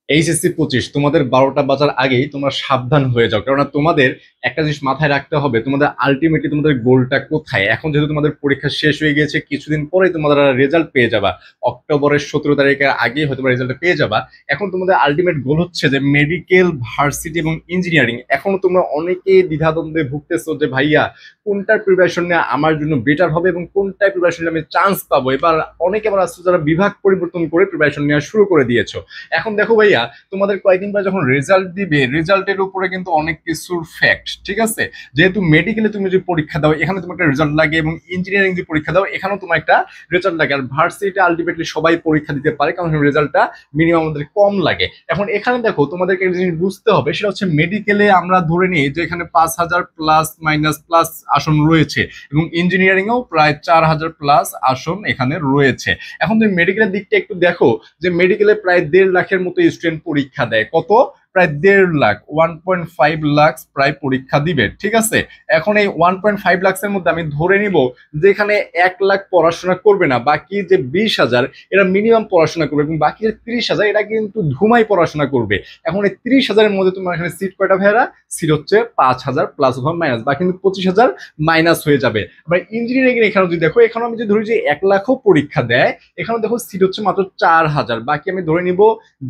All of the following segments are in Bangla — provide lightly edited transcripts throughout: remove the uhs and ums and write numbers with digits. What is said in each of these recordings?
এইচএসসি 25 তোমাদের 12টা বাজার আগেই তোমরা সাবধান হয়ে যাও, কারণ তোমাদের একটা জিনিস মাথায় রাখতে হবে, তোমাদের আলটিমেটলি তোমাদের গোলটা কোথায়। এখন যেহেতু তোমাদের পরীক্ষা শেষ হয়ে গিয়েছে, কিছুদিন পরেই তোমাদের রেজাল্ট পেয়ে যাবা, অক্টোবরের 17 তারিখের আগেই হয়তো রেজাল্ট পেয়ে যাবা। এখন তোমাদের আলটিমেট গোল হচ্ছে যে মেডিকেল, ভার্সিটি এবং ইঞ্জিনিয়ারিং। এখনো তোমরা অনেকেই দ্বিধাদ্বন্দ্বে ভুগতেছো যে ভাইয়া কোনটার প্রিপারেশন নেওয়া আমার জন্য বেটার হবে এবং কোনটার প্রিপারেশন নিয়ে আমি চান্স পাবো। এবার অনেকে আবার আসছে যারা বিভাগ পরিবর্তন করে প্রিপারেশন নেওয়া শুরু করে দিয়েছো। এখন দেখো ভাইয়া, তোমাদের কয়েকদিন পরে যখন রেজাল্ট দিবে, রেজাল্টের উপরে কিন্তু অনেক কিছুর ফ্যাক্ট, ঠিক আছে। যেহেতু মেডিকেলে তুমি যদি পরীক্ষা দাও এখানে তোমার একটা রেজাল্ট লাগে, এবং ইঞ্জিনিয়ারিং যদি পরীক্ষা দাও এখানেও তোমার একটা রেজাল্ট লাগে। আর ভার্সিটিতে আলটিমেটলি সবাই পরীক্ষা দিতে পারে, কারণ রেজাল্টটা মিনিমাম আমাদের কম লাগে। এখন এখানে দেখো তোমাদেরকে একটা জিনিস বুঝতে হবে, সেটা হচ্ছে মেডিকেলে আমরা ধরে নিই যে এখানে 5,000 প্লাস মাইনাস প্লাস আসন রয়েছে, এবং ইঞ্জিনিয়ারিং এও প্রায় 4,000 প্লাস আসন এখানে রয়েছে। এখন তুমি মেডিকেলের দিকটা একটু দেখো, যে মেডিকেলে প্রায় 1.5 লাখের মতো স্টুডেন্ট পরীক্ষা দেয়। কত? প্রায় 1.5 লাখ, 1.5 লাখ প্রায় পরীক্ষা দিবে, ঠিক আছে। এখন এই 1.5 লাখের মধ্যে আমি ধরে নিব যে এখানে 1 লাখ পড়াশোনা করবে না, বাকি যে 20,000 এরা মিনিমাম পড়াশোনা করবে, এবং বাকি যে 30,000 এরা কিন্তু ধুমাই পড়াশোনা করবে। এখন এই 30,000-এর মধ্যে তোমার এখানে সিট কয়টা ভাইয়ারা? সিট হচ্ছে 5,000 প্লাস অথবা মাইনাস, বা কিন্তু 25,000 মাইনাস হয়ে যাবে। আবার ইঞ্জিনিয়ারিং এর এখানে যদি দেখো, এখানে আমি যদি ধরি যে 1 লাখও পরীক্ষা দেয়, এখানে দেখো সিট হচ্ছে মাত্র 4,000, বাকি আমি ধরে নিব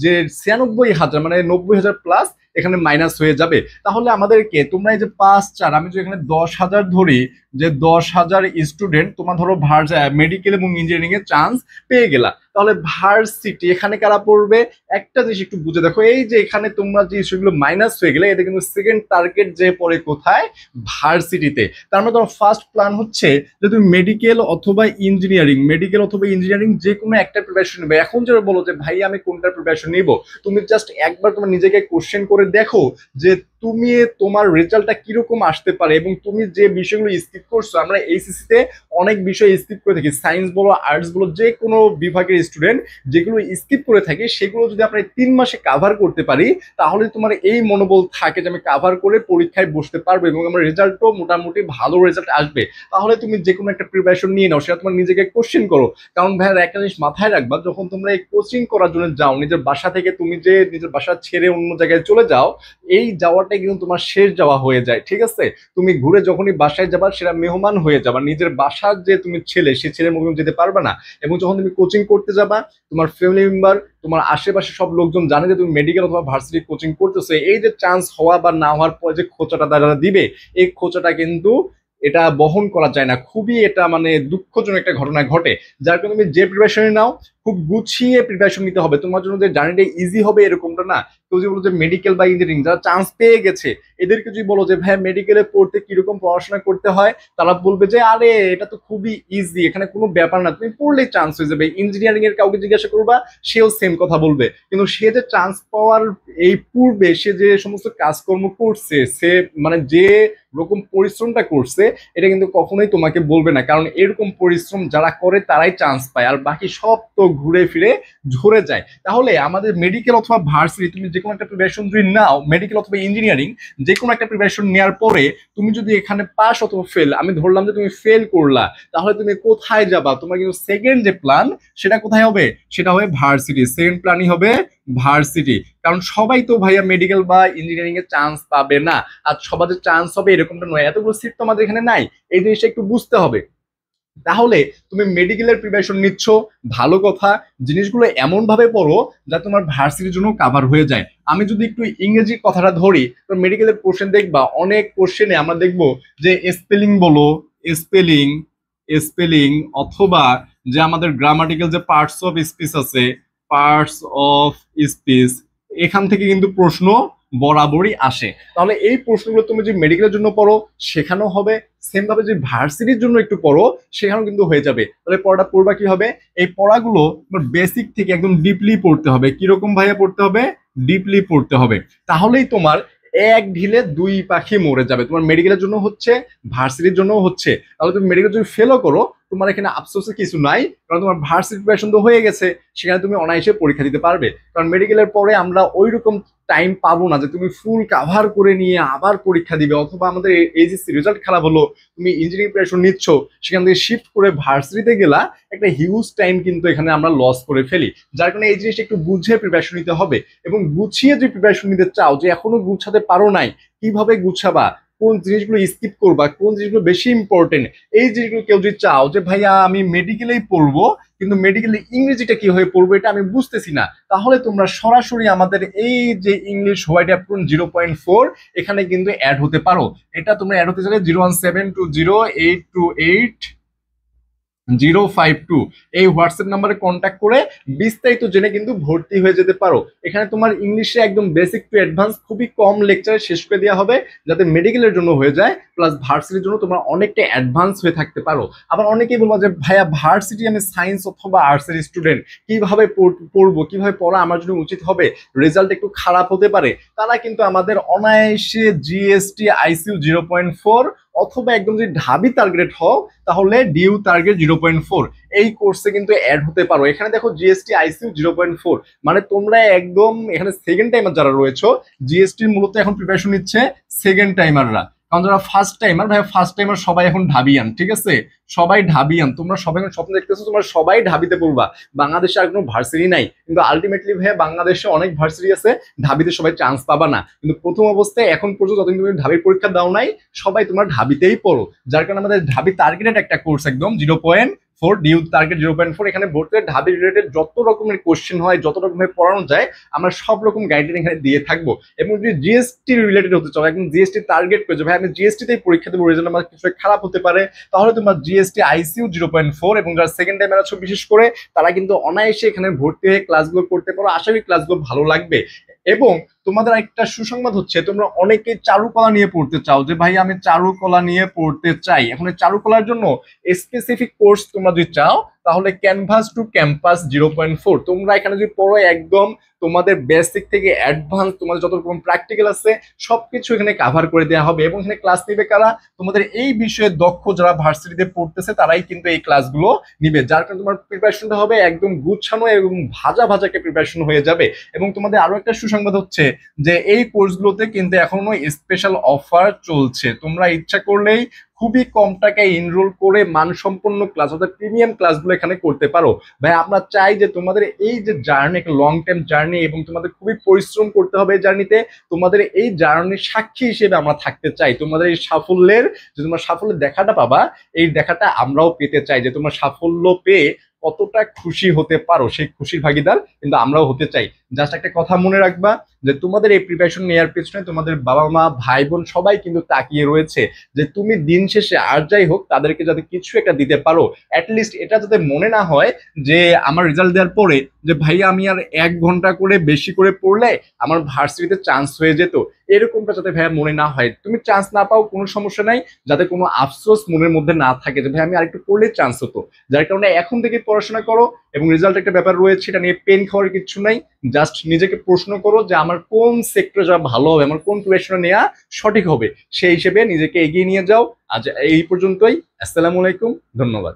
যে 96,000 মানে 90,000 প্লাস এখানে মাইনাস হয়ে যাবে। তাহলে আমাদেরকে তোমরা এই যে 5 4, আমি যদি এখানে 10,000 ধরি, যে 10,000 স্টুডেন্ট তোমার ধরো মেডিকেল এবং ইঞ্জিনিয়ারিং এর চান্স পেয়ে গেলা, তাহলে ভার্সিটি এখানে কারা পড়বে? একটা জিনিস একটু বুঝে দেখো, এই যে এখানে তোমরা যে ইস্যুগুলো মাইনাস হয়ে গেলে, এতে কিন্তু সেকেন্ড টার্গেট যে পড়ে কোথায়? ভার্সিটিতে। তার মানে তোমার ফার্স্ট প্ল্যান হচ্ছে যে তুমি মেডিকেল অথবা ইঞ্জিনিয়ারিং, মেডিকেল অথবা ইঞ্জিনিয়ারিং যে কোনো একটা প্রিপারেশন নেবে। এখন যেটা বলো যে ভাই আমি কোনটার প্রিপারেশন নিব, তুমি জাস্ট একবার তোমার নিজেকে কোশ্চেন করে দেখো যে তুমি তোমার রেজাল্টটা কিরকম আসতে পারে, এবং তুমি যে বিষয়গুলো স্কিপ করছো। আমরা এইচএসসি তে অনেক বিষয় স্কিপ করে থাকি, সায়েন্স বলো আর্টস বলো, যে কোনো বিভাগের স্টুডেন্ট যেগুলো স্কিপ করে থাকে সেগুলো যদি আমরা 3 মাসে কাভার করতে পারি, তাহলে তোমার এই মনোবল থাকে যে আমি কাভার করে পরীক্ষায় বসতে পারবো এবং আমার রেজাল্টও মোটামুটি ভালো রেজাল্ট আসবে। তাহলে তুমি যে কোনো একটা প্রিপারেশন নিয়ে নাও, সেটা তোমার নিজেকে কোশ্চেন করো। কারণ ভাইয়ার একটা জিনিস মাথায় রাখবা, যখন তোমরা এই কোচিং করার জন্য যাও, নিজের বাসা থেকে তুমি যে নিজের বাসা ছেড়ে অন্য জায়গায় চলে যাও, এই যাওয়াটাই কিন্তু তোমার শেষ যাওয়া হয়ে যায়, ঠিক আছে। তুমি ঘুরে যখনই বাসায় যাবা সেটা মেহমান হয়ে যাবা, নিজের বাসার যে তুমি ছেলে, সে ছেলের মতো যেতে পারবে না। এবং যখন তুমি কোচিং করতে যাবা, তোমার ফ্যামিলি মেম্বার, তোমার আশেপাশে সব লোকজন জানে যে তুমি মেডিকেল অথবা ভার্সিটি কোচিং করতেছো। এই যে চান্স হওয়া বা না হওয়ার পরে যে খোঁচাটা তারা দিবে, এই খোঁচাটা কিন্তু এটা বহন করা যায় না। খুবই এটা মানে দুঃখজনক একটা ঘটনা ঘটে। যার কারণে তুমি যে প্রিপারেশন নাও, খুব গুছিয়ে প্রিপারেশন নিতে হবে। তোমার জন্য যে জার্নিটা ইজি হবে এরকমটা না। কেউ যদি বলো যে মেডিকেল বা ইঞ্জিনিয়ারিং যারা চান্স পেয়ে গেছে, এদেরকে যদি বলো যে ভাই মেডিকেলে পড়তে কিরকম পড়াশোনা করতে হয়, তারা বলবে যে আরে এটা তো খুবই ইজি, এখানে কোনো ব্যাপার না, তুমি পড়লেই চান্স হয়ে যাবে। ইঞ্জিনিয়ারিং এর কাউকে জিজ্ঞাসা করবা, সেও সেম কথা বলবে। কিন্তু সে যে চান্স পাওয়ার এই পূর্বে সে যে সমস্ত কাজকর্ম করছে, সে মানে যে রকম পরিশ্রমটা করছে, এটা কিন্তু কখনোই তোমাকে বলবে না। কারণ এরকম পরিশ্রম যারা করে তারাই চান্স পায়, আর বাকি সব তো ঘুরে ফিরে ঝরে যায়। তাহলে আমাদের মেডিকেল অথবা ভার্সিটি তুমি যে কোনো একটা প্রিপারেশন যদি নাও, মেডিকেল অথবা ইঞ্জিনিয়ারিং যে কোনো একটা প্রিপারেশন নেওয়ার পরে তুমি যদি এখানে পাস অথবা ফেল, আমি ধরলাম যে তুমি ফেল করলা, তাহলে তুমি কোথায় যাবা? তোমার কিন্তু সেকেন্ড যে প্ল্যান, সেটা কোথায় হবে? সেটা হবে ভার্সিটি। সেকেন্ড প্ল্যানই হবে ভার্সিটি। কারণ সবাই তো ভাইয়া মেডিকেল বা ইঞ্জিনিয়ারিং এর চান্স পাবে না, আর সবার যে চান্স হবে এরকমটা নয়, এতগুলো সিট তো আমাদের এখানে নাই। এই জিনিসটা একটু বুঝতে হবে। তাহলে তুমি মেডিকেলের প্রিপারেশন নিচ্ছ, ভালো কথা, জিনিসগুলো এমন ভাবে পড়ো যা তোমার ভার্সিটির জন্য কাভার হয়ে যায়। আমি যদি একটু ইংরেজি কথাটা ধরি, তো মেডিকেলের কোশ্চেন দেখবা, অনেক কোশ্চেনে আমরা দেখবো যে স্পেলিং বলো, স্পেলিং স্পেলিং অথবা যে আমাদের গ্রামাটিক্যাল যে পার্টস অফ স্পিচ আছে, পার্টস অফ স্পিচ, এখান থেকে কিন্তু প্রশ্ন বরাবরই আসে। তাহলে এই প্রশ্নগুলো তুমি যে মেডিকেলের জন্য পড়ো সেখানেও হবে, সেম ভাবে যে ভার্সিটির জন্য একটু পড়ো সেখানেও কিন্তু হয়ে যাবে। তাহলে পড়াটা পড়বা কি হবে? এই পড়াগুলো বেসিক থেকে একদম ডিপলি পড়তে হবে। কিরকম ভাইয়া পড়তে হবে? ডিপলি পড়তে হবে। তাহলেই তোমার এক ঢিলে দুই পাখি মরে যাবে, তোমার মেডিকেলের জন্য হচ্ছে, ভার্সিটির জন্য হচ্ছে। তাহলে তুমি মেডিকেল যদি ফেলও করো, তোমার এখানে আফসোসের কিছু নাই, কারণ তোমার ভার্সিটি প্রিপারেশন তো হয়ে গেছে, সেখানে তুমি অনায়াসে পরীক্ষা দিতে পারবে। কারণ মেডিকেলের পরে আমরা ওই রকম টাইম পাবো না যে তুমি ফুল কাভার করে নিয়ে আবার পরীক্ষা দিবে, অথবা আমাদের এইচএসসি রেজাল্ট খারাপ হলো, তুমি ইঞ্জিনিয়ারিং প্রিপারেশন নিচ্ছ, সেখান থেকে শিফট করে ভার্সিটিতে গেলা, একটা হিউজ টাইম কিন্তু এখানে আমরা লস করে ফেলি। যার কারণে এই জিনিসটা একটু বুঝে প্রিপারেশন নিতে হবে, এবং গুছিয়ে যে প্রিপারেশন নিতে চাও, যে এখনো গুছাতে পারো নাই, কিভাবে গুছাবা, কোন জিনিসগুলো স্কিপ করবা, কোন জিনিসগুলো বেশি ইম্পর্টেন্ট, এই জিনিসগুলো কেউ যদি চাও যে ভাইয়া আমি মেডিকেলেই পড়বো কিন্তু মেডিকেলে ইংরেজিটা কিভাবে পড়বো এটা আমি বুঝতেছি না, তাহলে তোমরা সরাসরি আমাদের এই যে ইংলিশ হোয়াইট অ্যাপ্রন 0.4 এখানে কিন্তু অ্যাড হতে পারো। এটা তোমরা অ্যাড হতে চাইলে 01720828052 এই হোয়াটসঅ্যাপ নাম্বারে কন্ট্যাক্ট করে বিস্তারিত জেনে কিন্তু ভর্তি হয়ে যেতে পারো। এখানে তোমার ইংলিশে একদম বেসিক টু অ্যাডভান্স খুবই কম লেকচারে শেষ করে দেওয়া হবে, যাতে মেডিকেলের জন্য হয়ে যায়, প্লাস ভার্সিটির জন্য তোমরা অনেকটা অ্যাডভান্স হয়ে থাকতে পারো। আবার অনেকেই বলবো যে ভাইয়া ভার্সিটি আমি সায়েন্স অথবা আর্টসের স্টুডেন্ট, কিভাবে পড়বো, কিভাবে পড়া আমার জন্য উচিত হবে, রেজাল্ট একটু খারাপ হতে পারে, তারা কিন্তু আমাদের অনায়াসে জিএসটি আইসিউ 0.4 অথবা একদম যদি ঢাবি টার্গেট হও তাহলে ডিউ টার্গেট 0.4 এই কোর্সে কিন্তু অ্যাড হতে পারো। এখানে দেখো জিএসটি আইসিউ 0.4, মানে তোমরা একদম এখানে সেকেন্ড টাইমার যারা রয়েছে, জিএসটির মূলত এখন প্রিপারেশন নিচ্ছে সেকেন্ড টাইমাররা, কারণ যারা ফার্স্ট টাইমার, ভাই ফার্স্ট টাইমার সবাই এখন ঢাবিয়ান, ঠিক আছে, সবাই ঢাবিয়ান, তোমরা সবাই স্বপ্ন দেখতেছো তোমরা সবাই ঢাবিতে পড়বা, বাংলাদেশে আর কোনো ভার্সিটি নাই, কিন্তু আলটিমেটলি ভাই বাংলাদেশে অনেক ভার্সিটি আছে, ঢাবিতে সবাই চান্স পাবা না, কিন্তু প্রথম অবস্থায় এখন পর্যন্ত যতদিন তুমি ঢাবির পরীক্ষা দাও নাই সবাই তোমরা ঢাবিতেই পড়ো। যার কারণে আমাদের ঢাবি টার্গেটেড একটা কোর্স একদম 0.4 ডিউ টার্গেট 0.4, এখানে ভর্তি ঢাবি রিলেটেড যত রকমের কোশ্চেন হয়, যত রকমের পড়ানো যায়, আমরা সব রকম গাইডলাইন এখানে দিয়ে থাকবো। এবং যদি জিএসটি রিলেটেড হতে চাও, একদম জিএসটি টার্গেট করে ভাই আমি জিএসটিতেই পরীক্ষা দেবো, রেজাল্ট আমার কিছু খারাপ হতে পারে, তাহলে তোমার জিএসটি আইসিউ 0.4 এবং যারা সেকেন্ড টাইম আছো বিশেষ করে তারা কিন্তু অনায়াসে এখানে ভর্তি হয়ে ক্লাসগুলো করতে পারো, আশা করি ক্লাসগুলো ভালো লাগবে। এবং তোমাদের একটা সুসংবাদ হচ্ছে, তোমরা অনেকে চারুকলা নিয়ে পড়তে চাও, যে ভাই আমি চারুকলা নিয়ে পড়তে চাই, এখন এই চারুকলার জন্য স্পেসিফিক কোর্স তোমরা যদি চাও তাহলে ক্যানভাস টু ক্যাম্পাস 0.4 তোমরা এখানে যদি পড়ো, একদম তোমাদের বেসিক থেকে অ্যাডভান্স তোমাদের যত রকম প্র্যাকটিক্যাল আছে সবকিছু এখানে কাভার করে দেওয়া হবে। এবং এখানে ক্লাস নিবে কারা, তোমাদের এই বিষয়ে দক্ষ যারা ভার্সিটিতে পড়তেছে তারাই কিন্তু এই ক্লাসগুলো নিবে, যার কারণে তোমার প্রিপারেশনটা হবে একদম গুছানো এবং ভাজা ভাজা একটা প্রিপারেশন হয়ে যাবে। এবং তোমাদের আরো একটা সুসংবাদ হচ্ছে যে এই কোর্সগুলোতে কিন্তু এখনো স্পেশাল অফার চলছে, তোমরা ইচ্ছা করলেই খুবই কম টাকায় এনরোল করে মানসম্পন্ন ক্লাস অর্থাৎ প্রিমিয়াম ক্লাসগুলো এখানে করতে পারো। ভাই আমরা চাই যে তোমাদের এই যে জার্নি, একটা লং টাইম জার্নি, এবং তোমাদের খুবই পরিশ্রম করতে হবে এই জার্নিতে, তোমাদের এই জার্নির সাক্ষী হিসেবে আমরা থাকতে চাই, তোমাদের এই সাফল্যের যে তোমরা সাফল্যের দেখাটা পাবা, এই দেখাটা আমরাও পেতে চাই, যে তোমরা সাফল্য পেয়ে কতটা খুশি হতে পারো সেই খুশির ভাগিদার কিন্তু আমরাও হতে চাই। জাস্ট একটা কথা মনে রাখবা, যে তোমাদের এই প্রিপারেশন নেওয়ার পেছনে তোমাদের বাবা মা ভাই বোন সবাই কিন্তু তাকিয়ে রয়েছে, যে তুমি দিন শেষে আর যাই হোক তাদেরকে যাতে কিছু একটা দিতে পারো। অ্যাটলিস্ট এটা যাতে মনে না হয় যে আমার রেজাল্ট দেওয়ার পরে যে ভাই আমি আর 1 ঘন্টা করে বেশি করে পড়লে আমার ভার্সিটিতে চান্স হয়ে যেত, এরকমটা যাতে ভাইয়া মনে না হয়। তুমি চান্স না পাও কোনো সমস্যা নাই, যাতে কোনো আফসোস মনের মধ্যে না থাকে যে ভাই আমি আরেকটু পড়লে চান্স হতো। যার কারণে এখন থেকে পড়াশোনা করো, এবং রেজাল্ট একটা ব্যাপার রয়েছে, এটা নিয়ে পেন খাওয়ার কিছু নাই, জাস্ট নিজেকে প্রশ্ন করো যে আমার কোন সেক্টরে যাওয়া ভালো হবে, আমার কোন প্রিপারেশন নেওয়া সঠিক হবে, সেই হিসেবে নিজেকে এগিয়ে নিয়ে যাও। আজ এই পর্যন্তই, আসসালামু আলাইকুম, ধন্যবাদ।